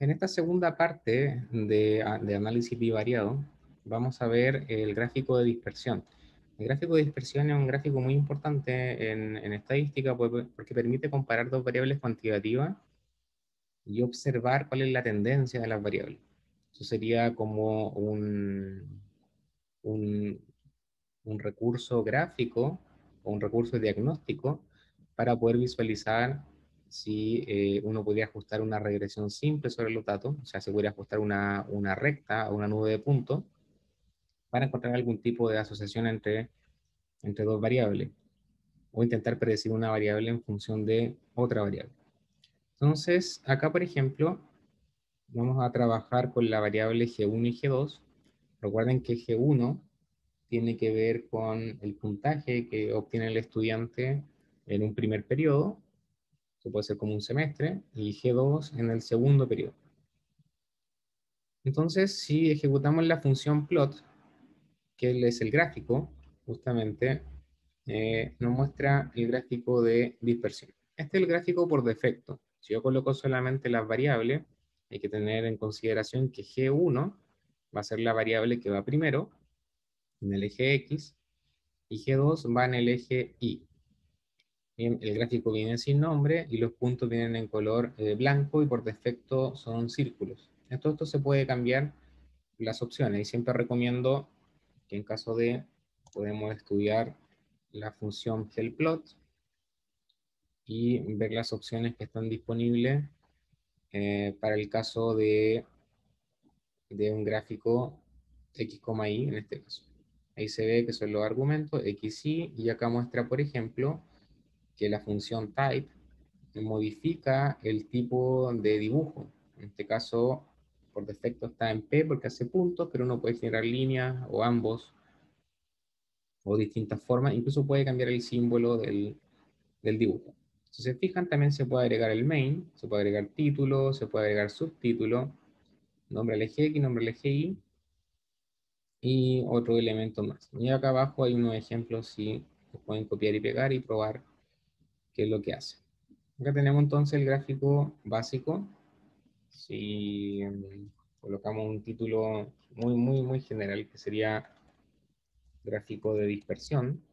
En esta segunda parte de análisis bivariado, vamos a ver el gráfico de dispersión. El gráfico de dispersión es un gráfico muy importante en estadística porque permite comparar dos variables cuantitativas y observar cuál es la tendencia de las variables. Eso sería como un, un recurso gráfico o un recurso diagnóstico para poder visualizar si uno podría ajustar una regresión simple sobre los datos, o sea, se podría ajustar una recta o una nube de puntos para encontrar algún tipo de asociación entre dos variables o intentar predecir una variable en función de otra variable. Entonces, acá, por ejemplo, vamos a trabajar con la variable G1 y G2. Recuerden que G1 tiene que ver con el puntaje que obtiene el estudiante en un primer periodo, que puede ser como un semestre, y G2 en el segundo periodo. Entonces, si ejecutamos la función plot, que es el gráfico, justamente nos muestra el gráfico de dispersión. Este es el gráfico por defecto. Si yo coloco solamente las variables, hay que tener en consideración que G1 va a ser la variable que va primero en el eje X y G2 va en el eje Y. Bien, el gráfico viene sin nombre y los puntos vienen en color blanco y por defecto son círculos. Esto se puede cambiar las opciones y siempre recomiendo que en caso de podemos estudiar la función helplot y ver las opciones que están disponibles para el caso de un gráfico x, y en este caso. Ahí se ve que son los argumentos x, y acá muestra, por ejemplo, que la función type modifica el tipo de dibujo. En este caso, por defecto está en P porque hace puntos, pero uno puede generar líneas o ambos o distintas formas. Incluso puede cambiar el símbolo del dibujo. Si se fijan, también se puede agregar el main, se puede agregar título, se puede agregar subtítulo, nombre al eje X, nombre al eje Y y otro elemento más. Y acá abajo hay unos ejemplos si pueden copiar y pegar y probar qué es lo que hace. Acá tenemos entonces el gráfico básico. Si colocamos un título muy general, que sería gráfico de dispersión,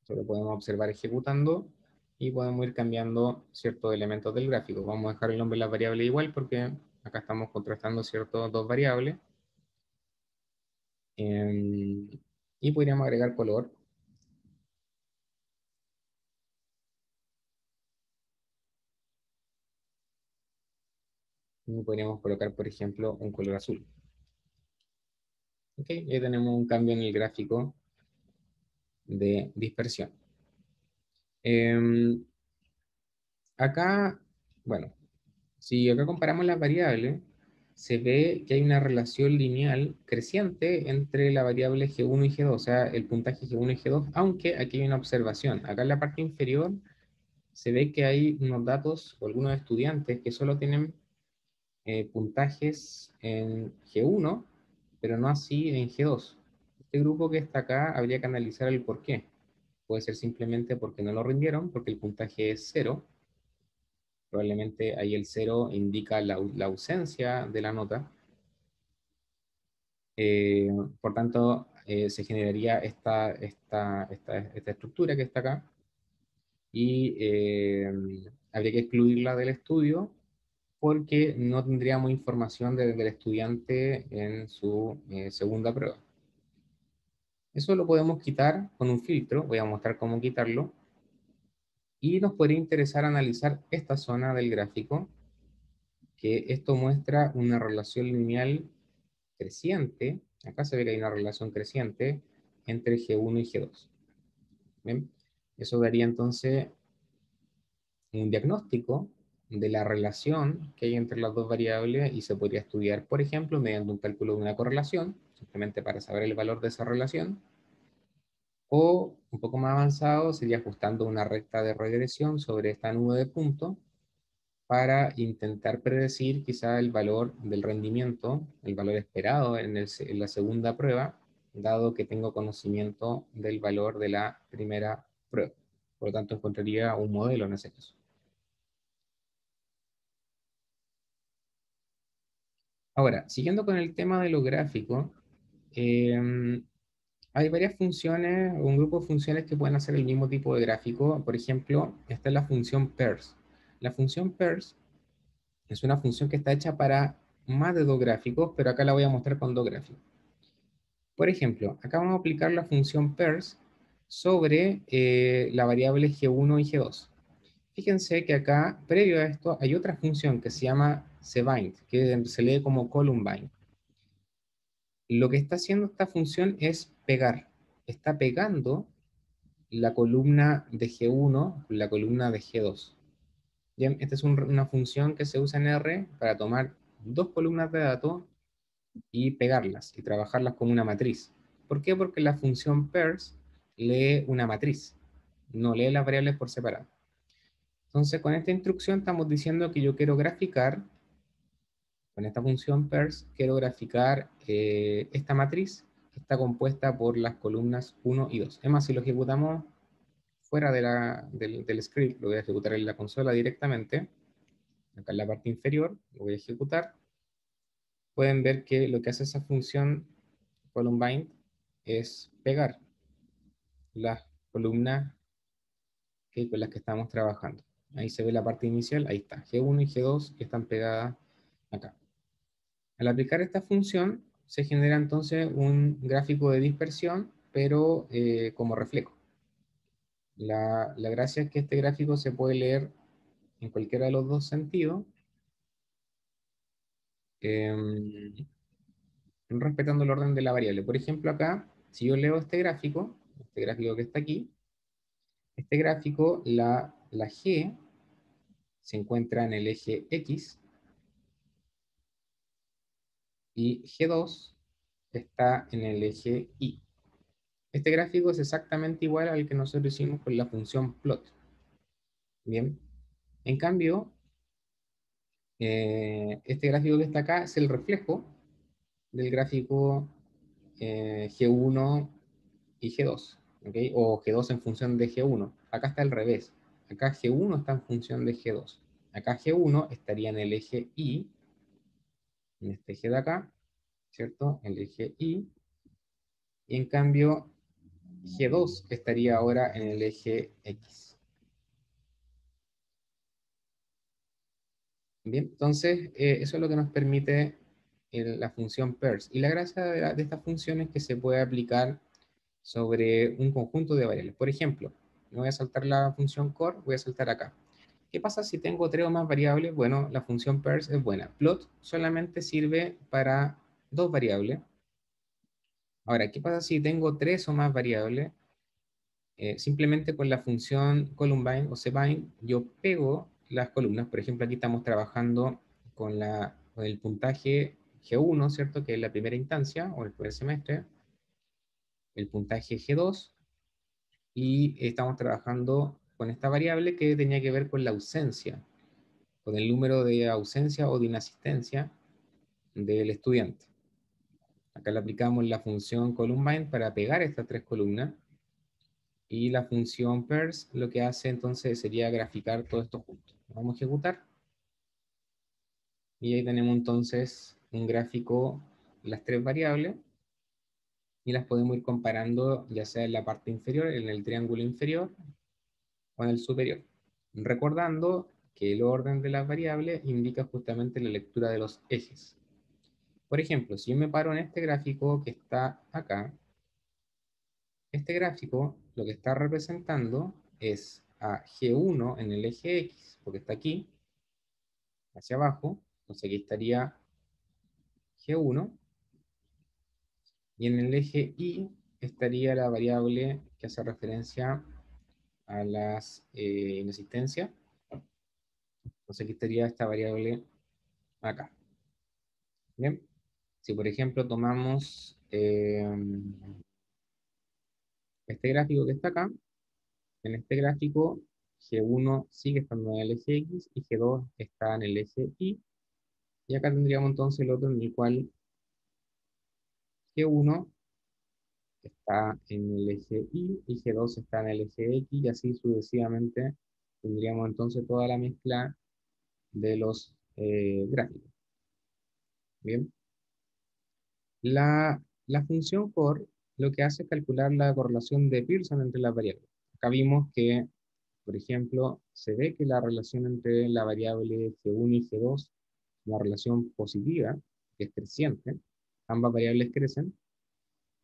eso lo podemos observar ejecutando y podemos ir cambiando ciertos elementos del gráfico. Vamos a dejar el nombre de la variable igual porque acá estamos contrastando ciertas dos variables. Y podríamos agregar color. Y podríamos colocar, por ejemplo, un color azul. ¿Ok? Ya tenemos un cambio en el gráfico de dispersión. Acá, bueno, si acá comparamos las variables, se ve que hay una relación lineal creciente entre la variable G1 y G2, o sea, el puntaje G1 y G2, aunque aquí hay una observación. Acá en la parte inferior se ve que hay unos datos o algunos estudiantes que solo tienen puntajes en G1, pero no así en G2. Este grupo que está acá habría que analizar el por qué. Puede ser simplemente porque no lo rindieron, porque el puntaje es cero. Probablemente ahí el cero indica la ausencia de la nota. Eh, por tanto, se generaría esta estructura que está acá y habría que excluirla del estudio porque no tendríamos información del estudiante en su segunda prueba. Eso lo podemos quitar con un filtro, voy a mostrar cómo quitarlo, y nos podría interesar analizar esta zona del gráfico, que esto muestra una relación lineal creciente, acá se ve que hay una relación creciente entre G1 y G2. ¿Bien? Eso daría entonces un diagnóstico de la relación que hay entre las dos variables y se podría estudiar, por ejemplo, mediante un cálculo de una correlación, simplemente para saber el valor de esa relación, o un poco más avanzado sería ajustando una recta de regresión sobre esta nube de puntos para intentar predecir quizá el valor del rendimiento, el valor esperado en la segunda prueba, dado que tengo conocimiento del valor de la primera prueba. Por lo tanto, encontraría un modelo en ese caso. Ahora, siguiendo con el tema de los gráficos, hay varias funciones, o un grupo de funciones que pueden hacer el mismo tipo de gráfico. Por ejemplo, esta es la función pairs. La función pairs es una función que está hecha para más de dos gráficos, pero acá la voy a mostrar con dos gráficos. Por ejemplo, acá vamos a aplicar la función pairs sobre la variable G1 y G2. Fíjense que acá, previo a esto, hay otra función que se llama cbind, que se lee como column-bind. Lo que está haciendo esta función es pegar. Está pegando la columna de G1 con la columna de G2. Bien, esta es una función que se usa en R para tomar dos columnas de datos y pegarlas y trabajarlas como una matriz. ¿Por qué? Porque la función pairs lee una matriz, no lee las variables por separado. Entonces, con esta instrucción estamos diciendo que yo quiero graficar, con esta función pairs, quiero graficar esta matriz que está compuesta por las columnas 1 y 2. Es más, si lo ejecutamos fuera del script, lo voy a ejecutar en la consola directamente, acá en la parte inferior, lo voy a ejecutar. Pueden ver que lo que hace esa función column-bind es pegar las columnas con las que estamos trabajando. Ahí se ve la parte inicial, ahí está, G1 y G2 que están pegadas acá. Al aplicar esta función, se genera entonces un gráfico de dispersión, pero como reflejo. La gracia es que este gráfico se puede leer en cualquiera de los dos sentidos, eh, respetando el orden de la variable. Por ejemplo, acá, si yo leo este gráfico que está aquí, este gráfico, la G se encuentra en el eje X y G2 está en el eje Y. Este gráfico es exactamente igual al que nosotros hicimos con la función plot. Bien, en cambio, este gráfico que está acá es el reflejo del gráfico G1 y G2, ¿ok? O G2 en función de G1. Acá está al revés. Acá G1 está en función de G2. Acá G1 estaría en el eje Y, en este eje de acá, ¿cierto? El eje Y. Y en cambio, G2 estaría ahora en el eje X. Bien, entonces eso es lo que nos permite la función pairs. Y la gracia de esta función es que se puede aplicar sobre un conjunto de variables. Por ejemplo, me voy a saltar la función core, voy a saltar acá. ¿Qué pasa si tengo tres o más variables? Bueno, la función pairs es buena. Plot solamente sirve para dos variables. Ahora, ¿qué pasa si tengo tres o más variables? Simplemente con la función column-bind o cbind, yo pego las columnas. Por ejemplo, aquí estamos trabajando con el puntaje G1, ¿cierto? Que es la primera instancia o el primer semestre. El puntaje G2 y estamos trabajando con esta variable que tenía que ver con la ausencia, con el número de ausencia o de inasistencia del estudiante. Acá le aplicamos la función column-bind para pegar estas tres columnas y la función pairs lo que hace entonces sería graficar todo esto junto. Vamos a ejecutar y ahí tenemos entonces un gráfico de las tres variables y las podemos ir comparando ya sea en la parte inferior, en el triángulo inferior o en el superior. Recordando que el orden de las variables indica justamente la lectura de los ejes. Por ejemplo, si yo me paro en este gráfico que está acá, este gráfico lo que está representando es a G1 en el eje X, porque está aquí, hacia abajo, entonces aquí estaría G1, y en el eje Y estaría la variable que hace referencia a las inexistencias, entonces aquí estaría esta variable acá. Bien, si por ejemplo tomamos este gráfico que está acá, en este gráfico G1 sigue estando en el eje X y G2 está en el eje Y, y acá tendríamos entonces el otro en el cual G1 está en el eje Y G2 está en el eje X y así sucesivamente tendríamos entonces toda la mezcla de los gráficos. Bien. La función core lo que hace es calcular la correlación de Pearson entre las variables. Acá vimos que, por ejemplo, se ve que la relación entre la variable G1 y G2 es una relación positiva, que es creciente. Ambas variables crecen,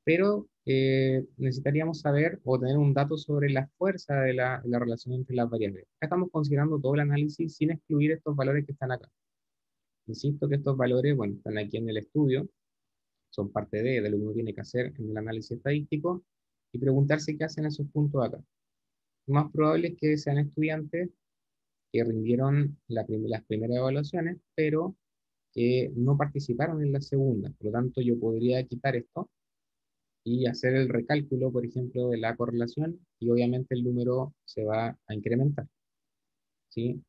pero necesitaríamos saber o tener un dato sobre la fuerza de la relación entre las variables. Acá estamos considerando todo el análisis sin excluir estos valores que están acá. Insisto que estos valores, bueno, están aquí en el estudio, son parte de lo que uno tiene que hacer en el análisis estadístico y preguntarse qué hacen esos puntos acá. Lo más probable es que sean estudiantes que rindieron las primeras evaluaciones, pero que no participaron en la segunda. Por lo tanto, yo podría quitar esto y hacer el recálculo, por ejemplo, de la correlación y obviamente el número se va a incrementar. ¿Sí?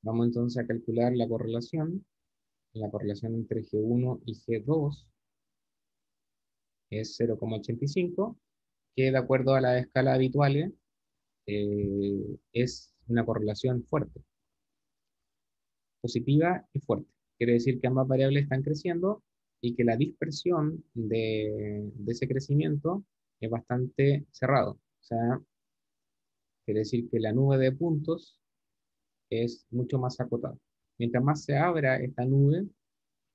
Vamos entonces a calcular la correlación entre G1 y G2 es 0,85, que de acuerdo a las escalas habituales es una correlación fuerte, positiva y fuerte. Quiere decir que ambas variables están creciendo y que la dispersión de ese crecimiento es bastante cerrado. O sea, quiere decir que la nube de puntos es mucho más acotada. Mientras más se abra esta nube,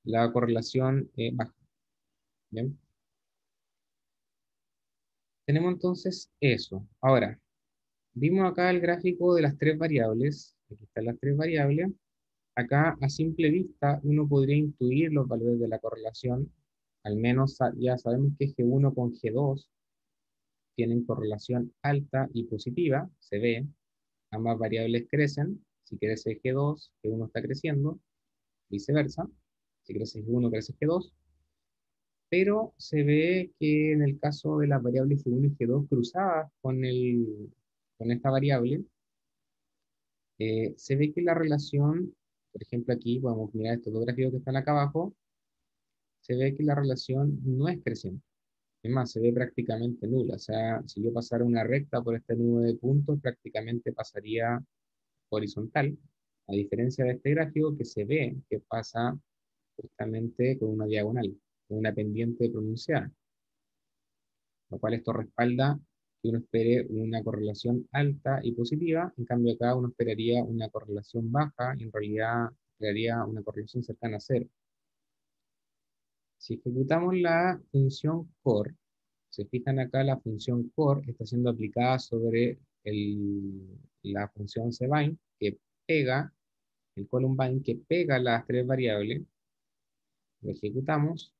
la correlación baja. ¿Bien? Tenemos entonces eso. Ahora, vimos acá el gráfico de las tres variables. Aquí están las tres variables. Acá, a simple vista, uno podría intuir los valores de la correlación. Al menos ya sabemos que G1 con G2 tienen correlación alta y positiva, se ve. Ambas variables crecen. Si crece G2, G1 está creciendo, viceversa. Si crece G1, crece G2. Pero se ve que en el caso de las variables G1 y G2 cruzadas con esta variable, se ve que la relación, por ejemplo aquí podemos mirar estos dos gráficos que están acá abajo, se ve que la relación no es creciente. Es más, se ve prácticamente nula. O sea, si yo pasara una recta por este nube de puntos, prácticamente pasaría horizontal, a diferencia de este gráfico que se ve que pasa justamente con una diagonal, con una pendiente pronunciada, lo cual esto respalda que uno espere una correlación alta y positiva, en cambio acá uno esperaría una correlación baja y en realidad esperaría una correlación cercana a cero. Si ejecutamos la función core, se fijan acá, la función core está siendo aplicada sobre la función cbind, que pega, el columbine que pega las tres variables, lo ejecutamos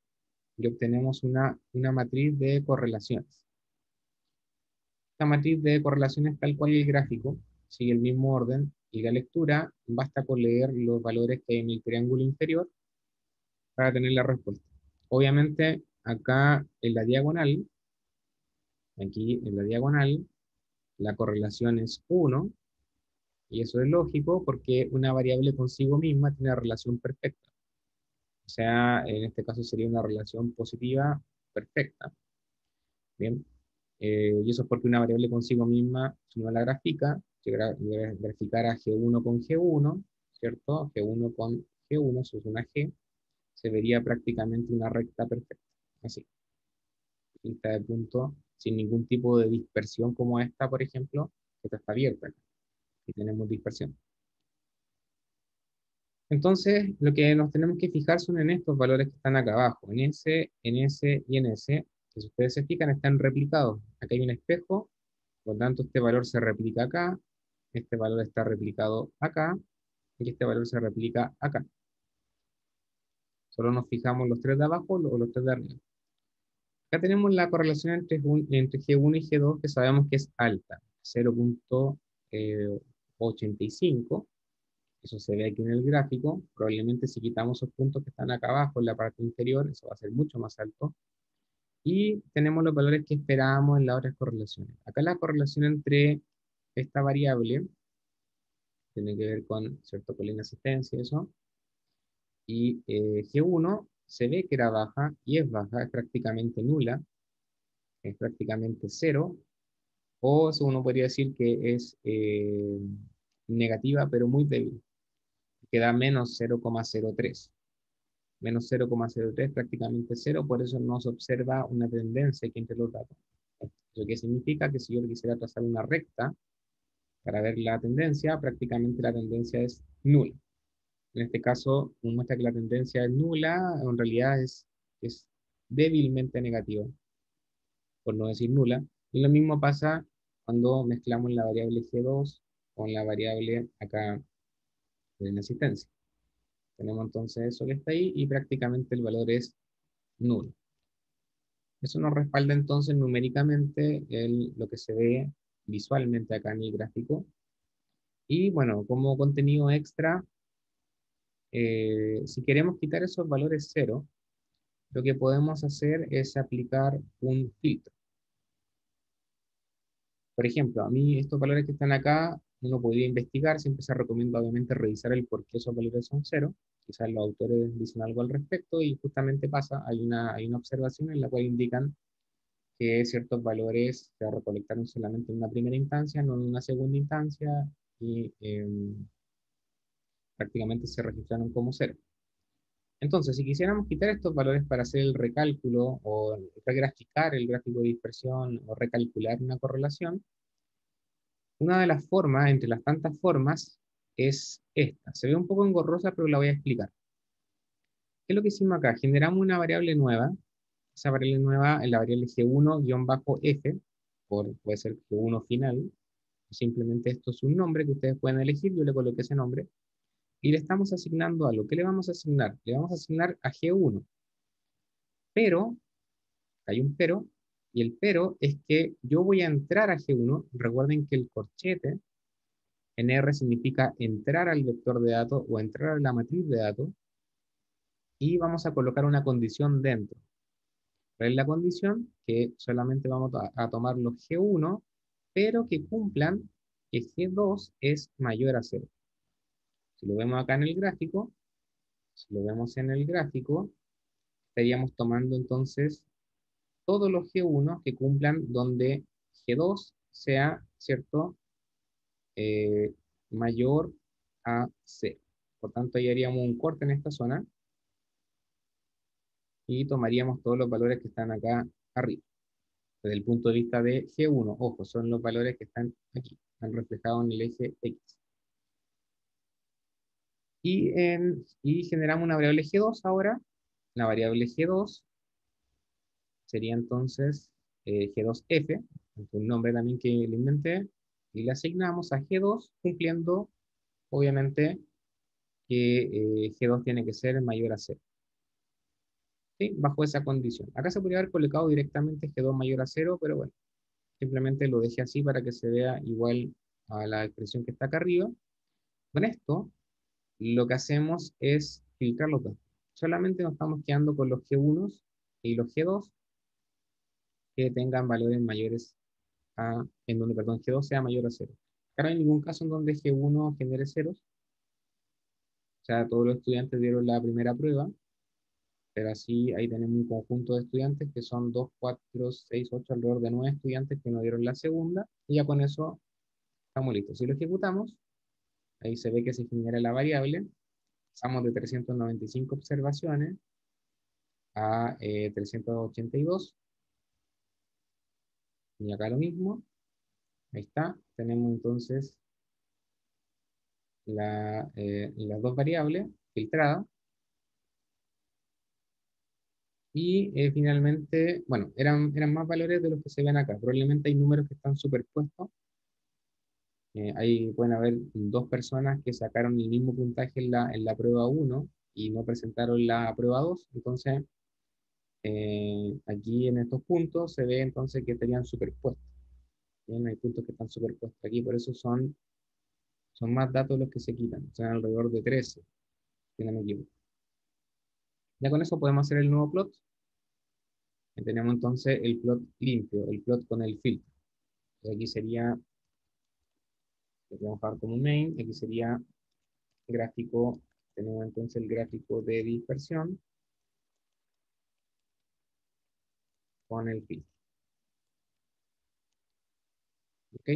y obtenemos una matriz de correlaciones. Esta matriz de correlaciones tal cual el gráfico, sigue el mismo orden, y la lectura basta con leer los valores que hay en el triángulo inferior para tener la respuesta. Obviamente, acá en la diagonal, aquí en la diagonal, la correlación es 1, y eso es lógico porque una variable consigo misma tiene una relación perfecta. O sea, en este caso sería una relación positiva perfecta. Bien, y eso es porque una variable consigo misma, si uno la grafica, si graficara G1 con G1, ¿cierto? G1 con G1, eso es una G, se vería prácticamente una recta perfecta. Así, lista de punto, sin ningún tipo de dispersión como esta, por ejemplo, que está abierta y tenemos dispersión. Entonces, lo que nos tenemos que fijar son en estos valores que están acá abajo, en ese, en ese y en ese, que si ustedes se fijan están replicados. Acá hay un espejo, por lo tanto este valor se replica acá, este valor está replicado acá, y este valor se replica acá. Solo nos fijamos los tres de abajo o los tres de arriba. Acá tenemos la correlación entre G1 y G2 que sabemos que es alta, 0,85. Eso se ve aquí en el gráfico. Probablemente si quitamos esos puntos que están acá abajo en la parte inferior, eso va a ser mucho más alto. Y tenemos los valores que esperábamos en las otras correlaciones. Acá la correlación entre esta variable tiene que ver con, ¿cierto?, con la inasistencia, eso. Y G1 se ve que era baja y es baja, es prácticamente nula, es prácticamente cero, o eso uno podría decir que es negativa pero muy débil, que da menos 0,03. menos 0,03, prácticamente cero, por eso no se observa una tendencia aquí entre los datos. Lo que significa que si yo quisiera trazar una recta para ver la tendencia, prácticamente la tendencia es nula. En este caso, nos muestra que la tendencia es nula, en realidad es débilmente negativa, por no decir nula. Y lo mismo pasa cuando mezclamos la variable G2 con la variable acá de la asistencia. Tenemos entonces eso que está ahí y prácticamente el valor es nulo. Eso nos respalda entonces numéricamente lo que se ve visualmente acá en el gráfico. Y bueno, como contenido extra, si queremos quitar esos valores cero, lo que podemos hacer es aplicar un filtro. Por ejemplo, a mí estos valores que están acá, uno podría investigar, siempre se recomienda obviamente revisar el por qué esos valores son cero. Quizás los autores dicen algo al respecto y justamente pasa, hay una observación en la cual indican que ciertos valores se recolectaron solamente en una primera instancia, no en una segunda instancia, y prácticamente se registraron como cero. Entonces, si quisiéramos quitar estos valores para hacer el recálculo o regraficar el gráfico de dispersión o recalcular una correlación, una de las formas, entre las tantas formas, es esta. Se ve un poco engorrosa, pero la voy a explicar. ¿Qué es lo que hicimos acá? Generamos una variable nueva. Esa variable nueva es la variable G1-F, puede ser G1 final. Simplemente esto es un nombre que ustedes pueden elegir. Yo le coloqué ese nombre. Y le estamos asignando algo. ¿Qué le vamos a asignar? Le vamos a asignar a G1. Pero, hay un pero, y el pero es que yo voy a entrar a G1. Recuerden que el corchete en R significa entrar al vector de datos o entrar a la matriz de datos. Y vamos a colocar una condición dentro. ¿Cuál es la condición? Que solamente vamos a tomar los G1, pero que cumplan que G2 es mayor a 0. Si lo vemos acá en el gráfico, si lo vemos en el gráfico, estaríamos tomando entonces todos los G1 que cumplan donde G2 sea, ¿cierto?, eh, mayor a 0. Por tanto, ahí haríamos un corte en esta zona y tomaríamos todos los valores que están acá arriba. Desde el punto de vista de G1, ojo, son los valores que están aquí, están reflejados en el eje X. Y generamos una variable G2 ahora. La variable G2 sería entonces G2F, un nombre también que le inventé, y le asignamos a G2 cumpliendo, obviamente, que G2 tiene que ser mayor a 0. ¿Sí? Bajo esa condición. Acá se podría haber colocado directamente G2 mayor a 0, pero bueno, simplemente lo dejé así para que se vea igual a la expresión que está acá arriba. Con esto, lo que hacemos es filtrar los datos. Solamente nos estamos quedando con los G1 y los G2 que tengan valores mayores en donde, perdón, G2 sea mayor a 0. Acá no hay ningún caso en donde G1 genere ceros. O sea, todos los estudiantes dieron la primera prueba, pero así ahí tenemos un conjunto de estudiantes que son 2, 4, 6, 8, alrededor de 9 estudiantes que no dieron la segunda, y ya con eso estamos listos. Si lo ejecutamos, ahí se ve que se genera la variable, pasamos de 395 observaciones a 382, y acá lo mismo, ahí está, tenemos entonces las dos variables filtradas, y finalmente, bueno, eran más valores de los que se ven acá, probablemente hay números que están superpuestos. Ahí pueden haber dos personas que sacaron el mismo puntaje en la prueba 1 y no presentaron la prueba 2. Entonces, aquí en estos puntos se ve entonces que estarían superpuestos. Bien, hay puntos que están superpuestos aquí, por eso son más datos los que se quitan. Son alrededor de 13, si no me equivoco. Ya con eso podemos hacer el nuevo plot. Y tenemos entonces el plot limpio, el plot con el filtro. Entonces aquí sería, lo vamos a dejar como main, aquí sería gráfico, tenemos entonces el gráfico de dispersión con el filtro. ¿Ok?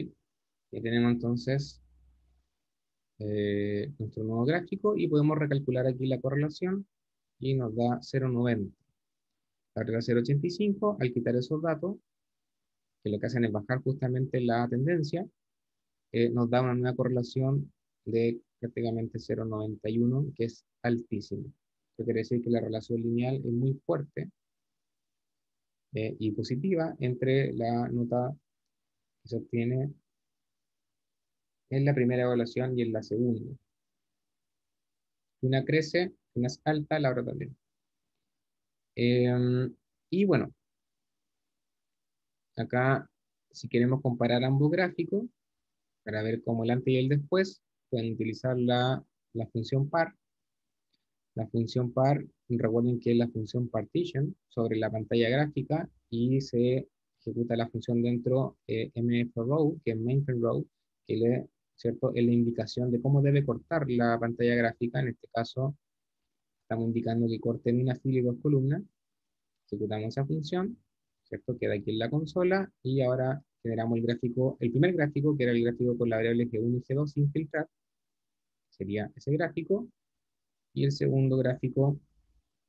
Y tenemos entonces nuestro nuevo gráfico y podemos recalcular aquí la correlación y nos da 0,90. La regla 0,85, al quitar esos datos, que lo que hacen es bajar justamente la tendencia, nos da una nueva correlación de prácticamente 0,91, que es altísimo. Esto quiere decir que la relación lineal es muy fuerte y positiva entre la nota que se obtiene en la primera evaluación y en la segunda. Una crece, una es alta, la otra también. Y bueno, acá si queremos comparar ambos gráficos, para ver cómo el antes y el después, pueden utilizar la función par. La función par, recuerden que es la función partition sobre la pantalla gráfica y se ejecuta la función dentro mfrow, que es main row, que ¿cierto? Es la indicación de cómo debe cortar la pantalla gráfica. En este caso, estamos indicando que corte en una fila y dos columnas. Ejecutamos esa función, ¿cierto? Queda aquí en la consola y ahora generamos el gráfico, el primer gráfico, que era el gráfico con la variable G1 y G2 sin filtrar, sería ese gráfico, y el segundo gráfico,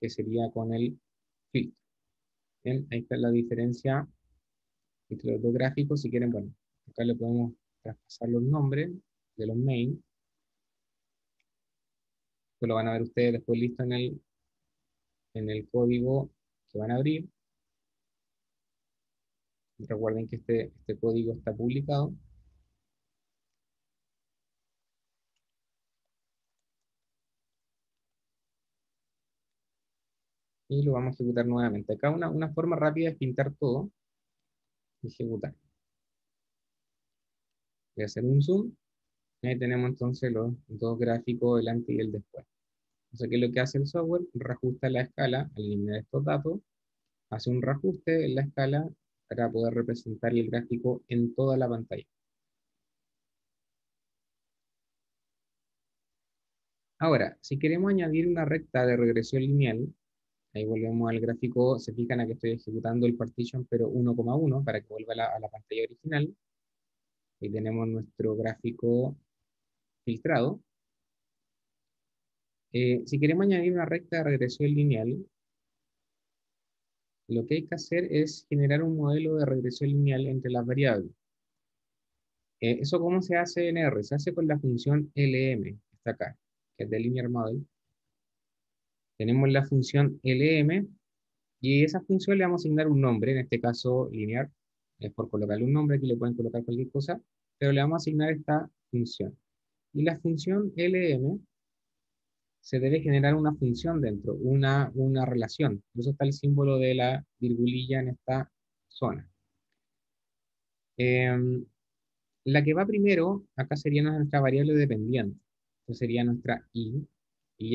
que sería con el filtro. Bien, ahí está la diferencia entre los dos gráficos. Si quieren, bueno, acá le podemos traspasar los nombres de los main, que lo van a ver ustedes después listo en el código que van a abrir. Recuerden que este código está publicado. Y lo vamos a ejecutar nuevamente. Acá una forma rápida es pintar todo y ejecutar. Voy a hacer un zoom. Ahí tenemos entonces los dos gráficos, el antes y el después. Entonces, ¿qué es lo que hace el software? Reajusta la escala al eliminar estos datos, hace un reajuste en la escala para poder representar el gráfico en toda la pantalla. Ahora, si queremos añadir una recta de regresión lineal, ahí volvemos al gráfico, se fijan a que estoy ejecutando el partition, pero 1,1 para que vuelva a la pantalla original. Ahí tenemos nuestro gráfico filtrado. Si queremos añadir una recta de regresión lineal, lo que hay que hacer es generar un modelo de regresión lineal entre las variables. ¿Eso cómo se hace en R? Se hace con la función LM, que está acá, que es de Linear Model. Tenemos la función LM y esa función le vamos a asignar un nombre, en este caso linear, es por colocarle un nombre, aquí le pueden colocar cualquier cosa, pero le vamos a asignar esta función. Y la función LM se debe generar una función dentro, una relación. Por eso está el símbolo de la virgulilla en esta zona. Em, la que va primero, acá sería nuestra variable dependiente. Entonces sería nuestra y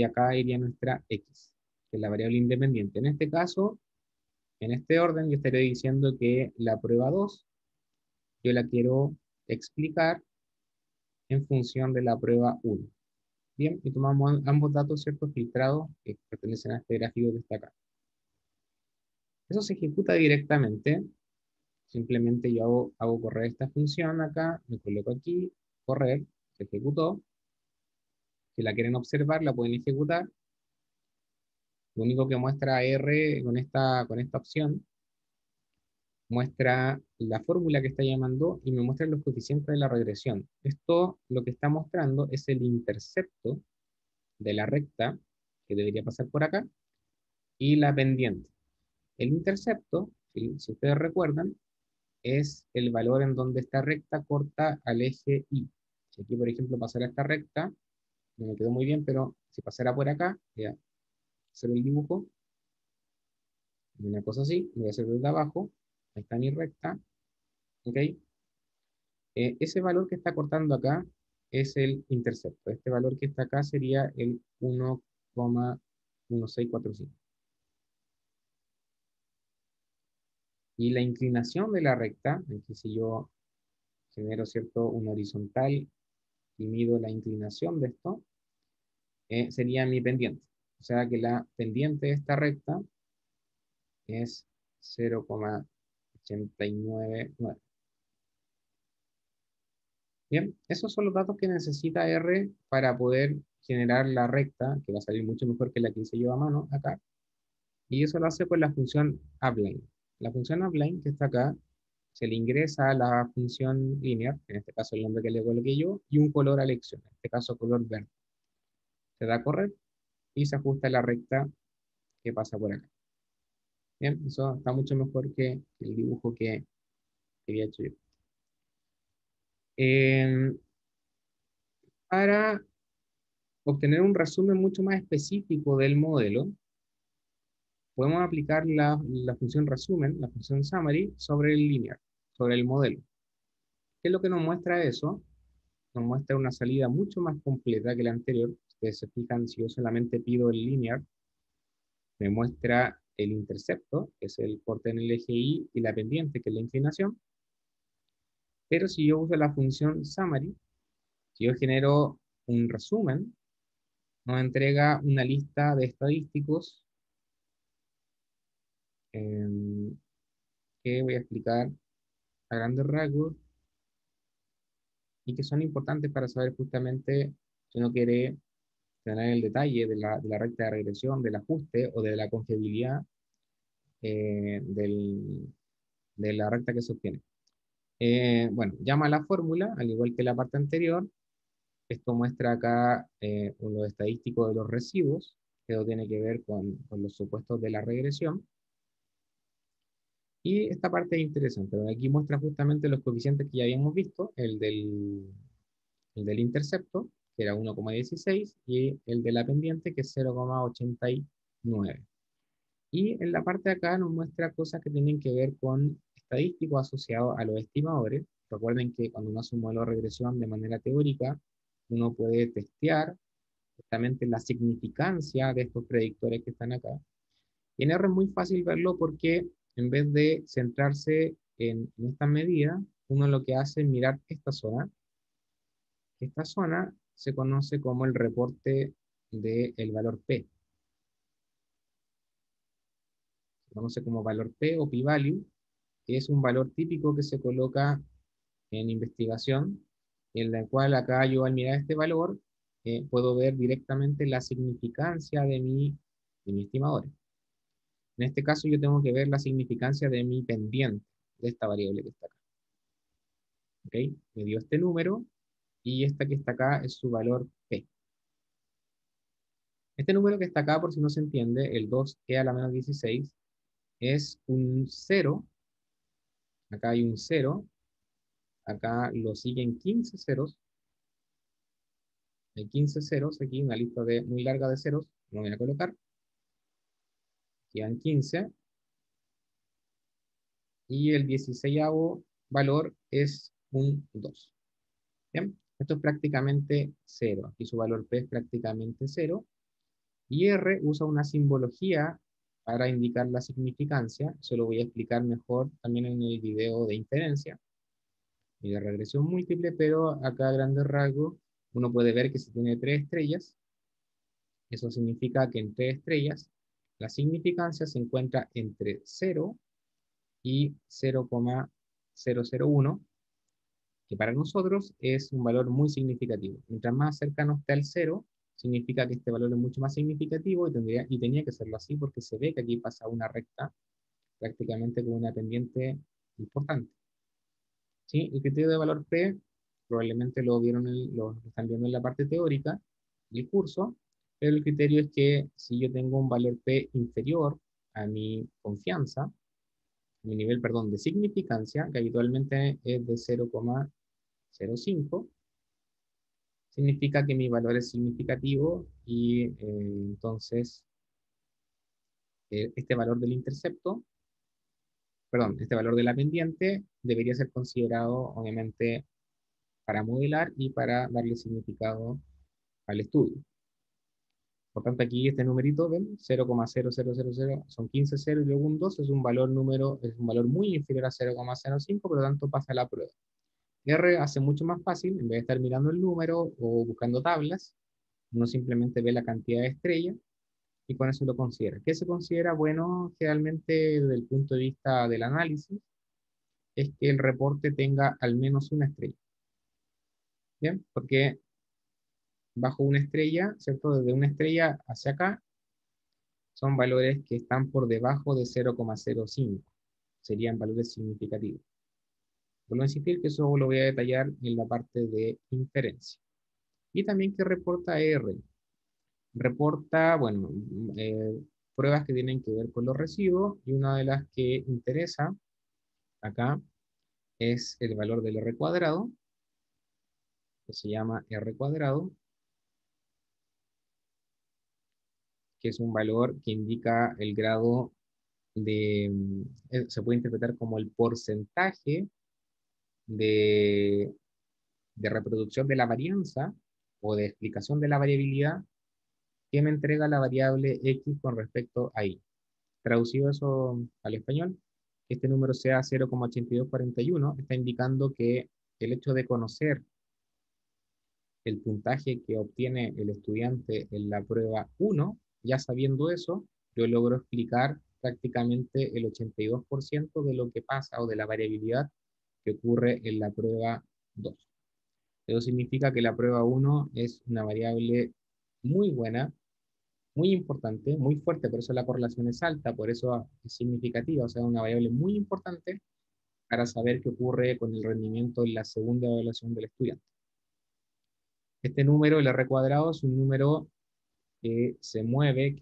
acá iría nuestra x, que es la variable independiente. En este caso, en este orden, yo estaré diciendo que la prueba 2, yo la quiero explicar en función de la prueba 1. Bien, y tomamos ambos datos, ¿cierto? Filtrados, que pertenecen a este gráfico que está acá. Eso se ejecuta directamente. Simplemente yo hago correr esta función acá, me coloco aquí, correr, se ejecutó. Si la quieren observar, la pueden ejecutar. Lo único que muestra R con esta opción, muestra la fórmula que está llamando y me muestra los coeficientes de la regresión. Esto lo que está mostrando es el intercepto de la recta, que debería pasar por acá, y la pendiente. El intercepto, si ustedes recuerdan, es el valor en donde esta recta corta al eje Y. Si aquí, por ejemplo, pasara esta recta, no me quedó muy bien, pero si pasara por acá, voy a hacer el dibujo, una cosa así, lo voy a hacer desde abajo, ahí está mi recta, ¿ok? Ese valor que está cortando acá es el intercepto. Este valor que está acá sería el 1,1645. Y la inclinación de la recta, aquí si yo genero, ¿cierto?, un horizontal y mido la inclinación de esto, sería mi pendiente. O sea que la pendiente de esta recta es 0,899. Bien, esos son los datos que necesita R para poder generar la recta, que va a salir mucho mejor que la que hice yo a mano acá, y eso lo hace con la función upline. La función upline que está acá, se le ingresa a la función linear, en este caso el nombre que le coloqué yo, y un color a elección, en este caso color verde. Se da a correr y se ajusta la recta que pasa por acá. Bien, eso está mucho mejor que el dibujo que había hecho yo. Eh, para obtener un resumen mucho más específico del modelo, podemos aplicar la función resumen, la función summary, sobre el linear, sobre el modelo. ¿Qué es lo que nos muestra eso? Nos muestra una salida mucho más completa que la anterior. Ustedes se fijan, si yo solamente pido el linear, me muestra el intercepto, que es el corte en el eje Y, y la pendiente, que es la inclinación. Pero si yo uso la función summary, si yo genero un resumen, nos entrega una lista de estadísticos eh, que voy a explicar a grandes rasgos y que son importantes para saber justamente si uno quiere tener el detalle de la recta de regresión, del ajuste o de la confiabilidad de la recta que se obtiene. Bueno, llama a la fórmula, al igual que la parte anterior. Esto muestra acá lo estadístico de los residuos, que eso tiene que ver con los supuestos de la regresión. Y esta parte es interesante, porque aquí muestra justamente los coeficientes que ya habíamos visto, el del intercepto, que era 1,16, y el de la pendiente, que es 0,89. Y en la parte de acá nos muestra cosas que tienen que ver con estadísticos asociados a los estimadores. Recuerden que cuando uno hace un modelo de regresión de manera teórica, uno puede testear justamente la significancia de estos predictores que están acá. Y en R es muy fácil verlo porque en vez de centrarse en esta medida, uno lo que hace es mirar esta zona. Esta zona se conoce como el reporte del valor P. Se conoce como valor P o p-value, que es un valor típico que se coloca en investigación, en la cual acá yo al mirar este valor puedo ver directamente la significancia de mi estimador. En este caso yo tengo que ver la significancia de mi pendiente, de esta variable que está acá. ¿Ok? Me dio este número y esta que está acá es su valor P. Este número que está acá, por si no se entiende, el 2e a la menos 16, es un 0. Acá hay un 0. Acá lo siguen 15 ceros. Hay 15 ceros aquí, una lista muy larga de ceros. No voy a colocar. Quedan 15. Y el 16avo valor es un 2. ¿Bien? Esto es prácticamente 0. Aquí su valor P es prácticamente 0. Y R usa una simbología para indicar la significancia. Eso lo voy a explicar mejor también en el video de inferencia y de regresión múltiple, pero acá a grandes rasgos uno puede ver que si tiene 3 estrellas, eso significa que en 3 estrellas la significancia se encuentra entre 0 y 0,001, que para nosotros es un valor muy significativo. Mientras más cercano esté al 0, significa que este valor es mucho más significativo y tenía que serlo así porque se ve que aquí pasa una recta prácticamente con una pendiente importante. ¿Sí? El criterio de valor P probablemente lo están viendo en la parte teórica del curso, pero el criterio es que si yo tengo un valor P inferior a mi confianza, a mi nivel, perdón, de significancia, que habitualmente es de 0,05, significa que mi valor es significativo y entonces este valor del intercepto, perdón, este valor de la pendiente debería ser considerado obviamente para modelar y para darle significado al estudio. Por tanto, aquí este numerito, ¿ven? 0,0000, son 15 ceros y luego un 2 es un valor muy inferior a 0,05, por lo tanto pasa la prueba. R hace mucho más fácil, en vez de estar mirando el número o buscando tablas, uno simplemente ve la cantidad de estrellas y con eso lo considera. ¿Qué se considera? Bueno, generalmente desde el punto de vista del análisis, es que el reporte tenga al menos una estrella. ¿Bien? Porque bajo una estrella, ¿cierto? Desde una estrella hacia acá, son valores que están por debajo de 0,05. Serían valores significativos. Vuelvo a insistir que eso lo voy a detallar en la parte de inferencia. Y también que reporta R. Reporta, bueno, pruebas que tienen que ver con los residuos, y una de las que interesa acá es el valor del R cuadrado, que se llama R cuadrado, que es un valor que indica el grado de, se puede interpretar como el porcentaje de, de reproducción de la varianza o de explicación de la variabilidad que me entrega la variable X con respecto a Y. Traducido eso al español, que este número sea 0,8241, está indicando que el hecho de conocer el puntaje que obtiene el estudiante en la prueba 1, ya sabiendo eso, yo logro explicar prácticamente el 82% de lo que pasa o de la variabilidad que ocurre en la prueba 2. Eso significa que la prueba 1 es una variable muy buena, muy importante, muy fuerte, por eso la correlación es alta, por eso es significativa, o sea, una variable muy importante para saber qué ocurre con el rendimiento en la segunda evaluación del estudiante. Este número, el R cuadrado, es un número que se mueve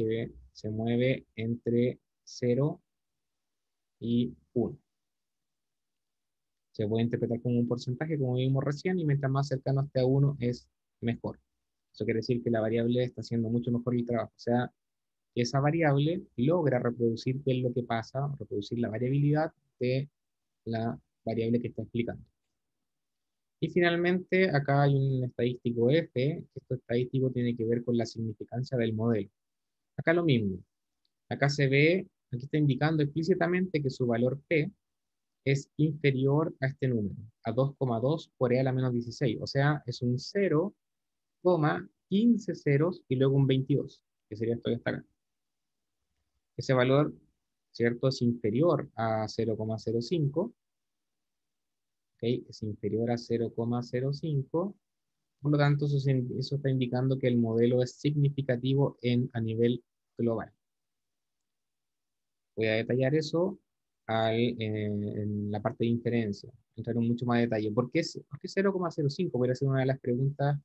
entre 0 y 1. Se puede interpretar como un porcentaje, como vimos recién, y mientras más cercano esté a 1 es mejor. Eso quiere decir que la variable está haciendo mucho mejor el trabajo. O sea, esa variable logra reproducir qué es lo que pasa, reproducir la variabilidad de la variable que está explicando. Y finalmente, acá hay un estadístico F, que este estadístico tiene que ver con la significancia del modelo. Acá lo mismo. Acá se ve, aquí está indicando explícitamente que su valor P es inferior a este número, a 2,2 por E a la menos 16. O sea, es un 0,15 ceros y luego un 22, que sería esto que está acá. Ese valor, ¿cierto? Es inferior a 0,05, ¿ok? Es inferior a 0,05. Por lo tanto, eso está indicando que el modelo es significativo a nivel global. Voy a detallar eso en la parte de inferencia, entrar en mucho más detalle. ¿Por qué 0,05? Puede ser una de las preguntas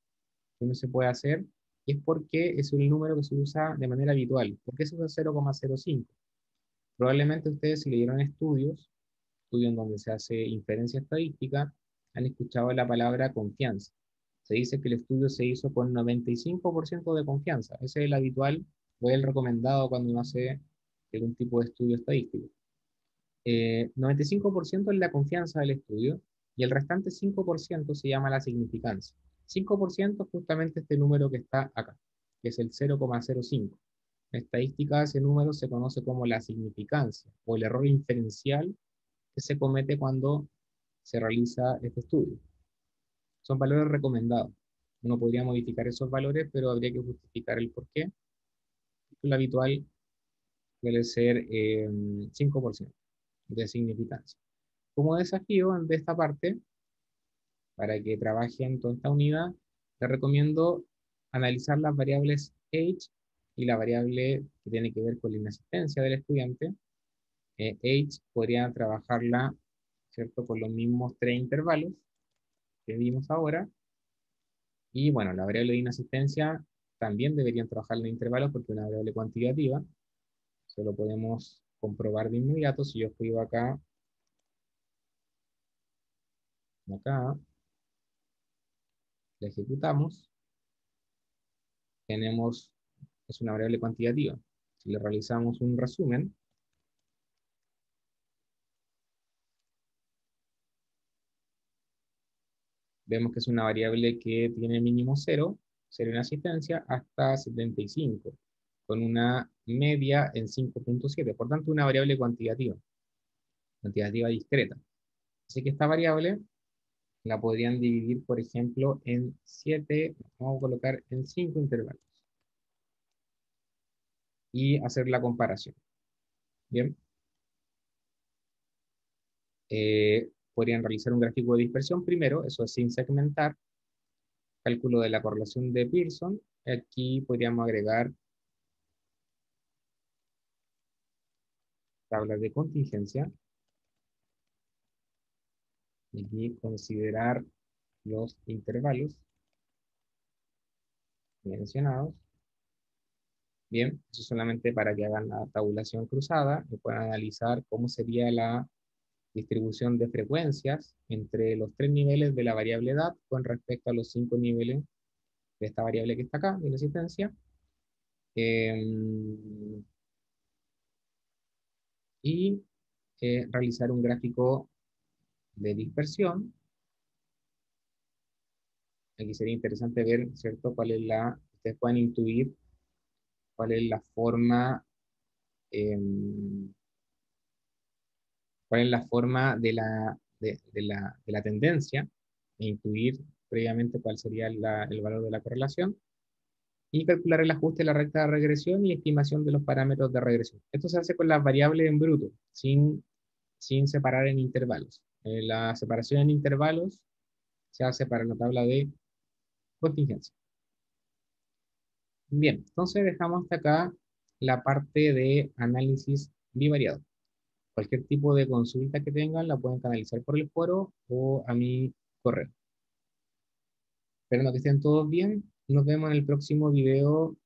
que uno se puede hacer, y es porque es un número que se usa de manera habitual. ¿Por qué se usa 0,05? Probablemente ustedes, si leyeron estudios en donde se hace inferencia estadística, han escuchado la palabra confianza. Se dice que el estudio se hizo con 95% de confianza. Ese es el habitual o el recomendado cuando uno hace algún tipo de estudio estadístico. 95% es la confianza del estudio y el restante 5% se llama la significancia. 5% es justamente este número que está acá, que es el 0,05. En estadística, ese número se conoce como la significancia o el error inferencial que se comete cuando se realiza este estudio. Son valores recomendados. Uno podría modificar esos valores, pero habría que justificar el por qué. Lo habitual suele ser 5% de significancia. Como desafío de esta parte, para que trabajen toda esta unidad, les recomiendo analizar las variables age y la variable que tiene que ver con la inasistencia del estudiante. Age podría trabajarla, ¿cierto?, con los mismos 3 intervalos que vimos ahora. Y bueno, la variable de inasistencia también deberían trabajarla en intervalos porque es una variable cuantitativa. Eso lo podemos comprobar de inmediato. Si yo escribo acá, la ejecutamos, tenemos, es una variable cuantitativa. Si le realizamos un resumen, vemos que es una variable que tiene mínimo 0, 0 en asistencia, hasta 75, con una media en 5,7. Por tanto, una variable cuantitativa discreta. Así que esta variable la podrían dividir, por ejemplo, en 7, vamos a colocar en 5 intervalos y hacer la comparación. Bien, podrían realizar un gráfico de dispersión primero, eso es sin segmentar, cálculo de la correlación de Pearson. Aquí podríamos agregar tablas de contingencia y aquí considerar los intervalos mencionados. Bien, eso solamente para que hagan la tabulación cruzada y puedan analizar cómo sería la distribución de frecuencias entre los tres niveles de la variable edad con respecto a los cinco niveles de esta variable que está acá, de la existencia. Y realizar un gráfico de dispersión. Aquí sería interesante ver, ¿cierto?, ustedes pueden intuir cuál es la forma, em, cuál es la forma de la tendencia, e intuir previamente cuál sería el valor de la correlación, y calcular el ajuste de la recta de regresión y estimación de los parámetros de regresión. Esto se hace con las variables en bruto, sin separar en intervalos. La separación en intervalos se hace para la tabla de contingencia. Bien, entonces dejamos hasta acá la parte de análisis bivariado. Cualquier tipo de consulta que tengan la pueden canalizar por el foro o a mi correo. Esperando que estén todos bien. Nos vemos en el próximo video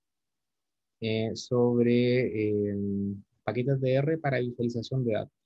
sobre paquetes de R para visualización de datos.